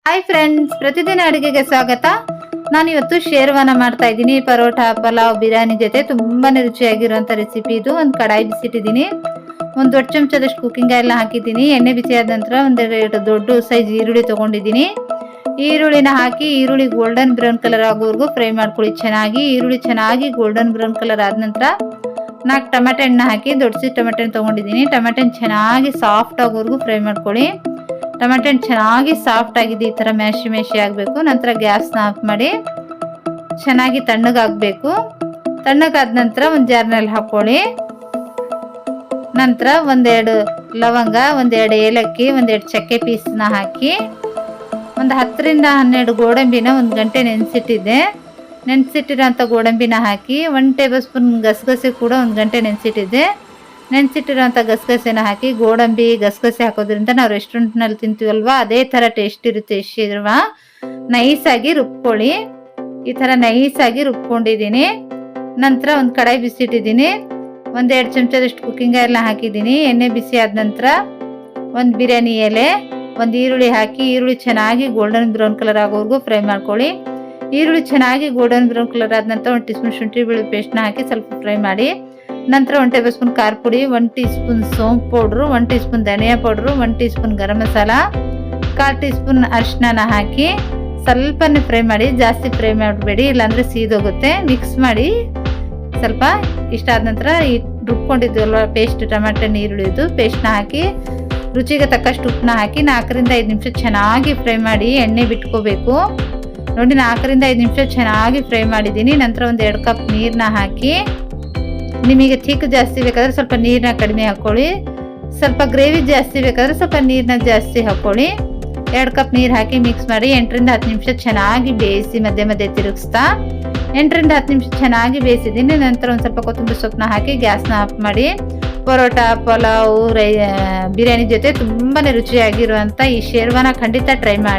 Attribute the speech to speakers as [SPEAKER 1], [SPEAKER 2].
[SPEAKER 1] Hi friends, ಪ್ರತಿದಿನ ಅಡುಗೆಗೆ ಸ್ವಾಗತ. ನಾನಿವತ್ತು ಶೇರ್ವಾನ ಮಾಡ್ತಾ ಇದ್ದೀನಿ. ಪರೋಟ, ಪಲಾವ್, ಬಿರಿಯಾನಿ ಜೊತೆ ತುಂಬಾನೇ ರುಚಿಯಾಗಿರುವಂಥ ರೆಸಿಪಿ ಇದು. ಒಂದು ಕಡಾಯಿ ಬಿಸಿಟ್ಟಿದ್ದೀನಿ. ಒಂದು ದೊಡ್ಡ ಚಮಚದಷ್ಟು ಕುಕ್ಕಿಂಗ್ ಆಯಿಲ್ನ ಹಾಕಿದ್ದೀನಿ. ಎಣ್ಣೆ ಬಿಸಿ ಆದ ನಂತರ ಒಂದೆರಡು ದೊಡ್ಡ ಸೈಜ್ ಈರುಳ್ಳಿ ತೊಗೊಂಡಿದ್ದೀನಿ. ಈರುಳ್ಳಿನ ಹಾಕಿ ಈರುಳ್ಳಿ ಗೋಲ್ಡನ್ ಬ್ರೌನ್ ಕಲರ್ ಆಗೋವರೆಗೂ ಫ್ರೈ ಮಾಡ್ಕೊಳ್ಳಿ ಚೆನ್ನಾಗಿ. ಈರುಳ್ಳಿ ಚೆನ್ನಾಗಿ ಗೋಲ್ಡನ್ ಬ್ರೌನ್ ಕಲರ್ ಆದ ನಂತರ 4 ಟೊಮೆಟೊ ಹಣ್ಣು ಹಾಕಿ ದೊಡ್ಡ ಸೈಜ್ ಟೊಮೆಟೊ ತೊಗೊಂಡಿದ್ದೀನಿ. ಟೊಮೆಟೊ ಚೆನ್ನಾಗಿ ಸಾಫ್ಟ್ ಆಗೋವರೆಗೂ ಫ್ರೈ ಮಾಡ್ಕೊಳ್ಳಿ. ಟೊಮೆಟೊ ಚೆನ್ನಾಗಿ ಸಾಫ್ಟ್ ಆಗಿದೆ, ಈ ಥರ ಮ್ಯಾಶಿ ಆಗಬೇಕು. ನಂತರ ಗ್ಯಾಸ್ನ ಆಫ್ ಮಾಡಿ ಚೆನ್ನಾಗಿ ತಣ್ಣಗಾಗಬೇಕು. ತಣ್ಣಗಾದ ನಂತರ ಒಂದು ಜಾರ್ನಲ್ಲಿ ಹಾಕ್ಕೊಳ್ಳಿ. ನಂತರ ಒಂದೆರಡು ಲವಂಗ, ಒಂದೆರಡು ಏಲಕ್ಕಿ, ಒಂದೆರಡು ಚಕ್ಕೆ ಪೀಸ್ನ ಹಾಕಿ ಒಂದು 10ರಿಂದ 12 ಗೋಡಂಬಿನ 1 ಗಂಟೆ ನೆನೆಸಿಟ್ಟಿರೋಂಥ ಗೋಡಂಬಿನ ಹಾಕಿ 1 ಟೇಬಲ್ ಸ್ಪೂನ್ ಗಸಗಸೆ ಕೂಡ 1 ಗಂಟೆ ನೆನೆಸಿಟ್ಟಿರೋಂಥ ಗಸಗಸೆನ ಹಾಕಿ. ಗೋಡಂಬಿ ಗಸಗಸೆ ಹಾಕೋದ್ರಿಂದ ನಾವು ರೆಸ್ಟೋರೆಂಟ್ನಲ್ಲಿ ತಿಂತೀವಲ್ವ, ಅದೇ ಥರ ಟೇಸ್ಟ್ ಇರುತ್ತೆ. ಶೇರ್ವಾ ನೈಸಾಗಿ ರುಬ್ಕೊಳ್ಳಿ. ಈ ಥರ ನೈಸಾಗಿ ರುಬ್ಕೊಂಡಿದ್ದೀನಿ. ನಂತರ ಒಂದು ಕಡಾಯಿ ಬಿಸಿಟ್ಟಿದ್ದೀನಿ. 1-2 ಚಮಚದಷ್ಟು ಕುಕ್ಕಿಂಗ್ ಆಯಿಲ್ನ ಹಾಕಿದ್ದೀನಿ. ಎಣ್ಣೆ ಬಿಸಿ ಆದ ನಂತರ ಒಂದು ಬಿರಿಯಾನಿ ಎಲೆ, ಒಂದು ಈರುಳ್ಳಿ ಹಾಕಿ ಈರುಳ್ಳಿ ಚೆನ್ನಾಗಿ ಗೋಲ್ಡನ್ ಬ್ರೌನ್ ಕಲರ್ ಆಗೋವರೆಗೂ ಫ್ರೈ ಮಾಡ್ಕೊಳ್ಳಿ. ಈರುಳ್ಳಿ ಚೆನ್ನಾಗಿ ಗೋಲ್ಡನ್ ಬ್ರೌನ್ ಕಲರ್ ಆದ ನಂತರ 1 ಟೀ ಸ್ಪೂನ್ ಶುಂಠಿ ಬೆಳ್ಳುಳ್ಳಿ ಪೇಸ್ಟ್ನ ಹಾಕಿ ಸ್ವಲ್ಪ ಫ್ರೈ ಮಾಡಿ. ನಂತರ 1 ಟೇಬಲ್ ಸ್ಪೂನ್ ಖಾರ ಪುಡಿ, 1 ಟೀ ಸ್ಪೂನ್ ಸೋಂಪು ಪೌಡ್ರು, 1 ಟೀ ಸ್ಪೂನ್ ಧನಿಯಾ powder, 1 tea spoon garam masala, 1/4 tea spoon ಅರಿಶಿನ ಹಾಕಿ ಸ್ವಲ್ಪನೇ ಫ್ರೈ ಮಾಡಿ. ಜಾಸ್ತಿ ಫ್ರೈ ಮಾಡಬೇಡಿ, ಇಲ್ಲಾಂದರೆ ಸೀದೋಗುತ್ತೆ. ಮಿಕ್ಸ್ ಮಾಡಿ ಸ್ವಲ್ಪ. ಇಷ್ಟ ಆದ ನಂತರ ಈ ರುಬ್ಕೊಂಡಿದ್ವಲ್ವ ಪೇಸ್ಟ್, ಟೊಮೆಟೊ ಈರುಳ್ಳಿದು ಪೇಸ್ಟ್ನ ಹಾಕಿ ರುಚಿಗೆ ತಕ್ಕಷ್ಟು ಉಪ್ಪನ್ನ ಹಾಕಿ 4ರಿಂದ 5 ನಿಮಿಷ ಚೆನ್ನಾಗಿ ಫ್ರೈ ಮಾಡಿ. ಎಣ್ಣೆ ಬಿಟ್ಕೋಬೇಕು ನೋಡಿ. 4ರಿಂದ 5 ನಿಮಿಷ ಚೆನ್ನಾಗಿ ಫ್ರೈ ಮಾಡಿದ್ದೀನಿ. ನಂತರ ಒಂದು 2 ಕಪ್ ನೀರನ್ನ ಹಾಕಿ, ನಿಮಗೆ ಥಿಕ್ ಜಾಸ್ತಿ ಬೇಕಾದರೆ ಸ್ವಲ್ಪ ನೀರನ್ನ ಕಡಿಮೆ ಹಾಕ್ಕೊಳ್ಳಿ. ಸ್ವಲ್ಪ ಗ್ರೇವಿ ಜಾಸ್ತಿ ಬೇಕಾದರೆ ಸ್ವಲ್ಪ ನೀರನ್ನ ಜಾಸ್ತಿ ಹಾಕ್ಕೊಳ್ಳಿ. 2 ಕಪ್ ನೀರು ಹಾಕಿ ಮಿಕ್ಸ್ ಮಾಡಿ 8ರಿಂದ 10 ನಿಮಿಷ ಚೆನ್ನಾಗಿ ಬೇಯಿಸಿ. ಮಧ್ಯೆ ತಿರುಗಿಸ್ತಾ 8ರಿಂದ 10 ನಿಮಿಷ ಚೆನ್ನಾಗಿ ಬೇಯಿಸಿದ್ದೀನಿ. ನಂತರ ಒಂದು ಸ್ವಲ್ಪ ಕೊತ್ತಂಬರಿ ಸೊಪ್ಪನ್ನ ಹಾಕಿ ಗ್ಯಾಸ್ನ ಆಫ್ ಮಾಡಿ. ಪರೋಟ, ಪಲಾವ್, ಬಿರಿಯಾನಿ ಜೊತೆ ತುಂಬಾ ರುಚಿಯಾಗಿರುವಂಥ ಈ ಶೇರ್ವಾನ ಖಂಡಿತ ಟ್ರೈ ಮಾಡಿ.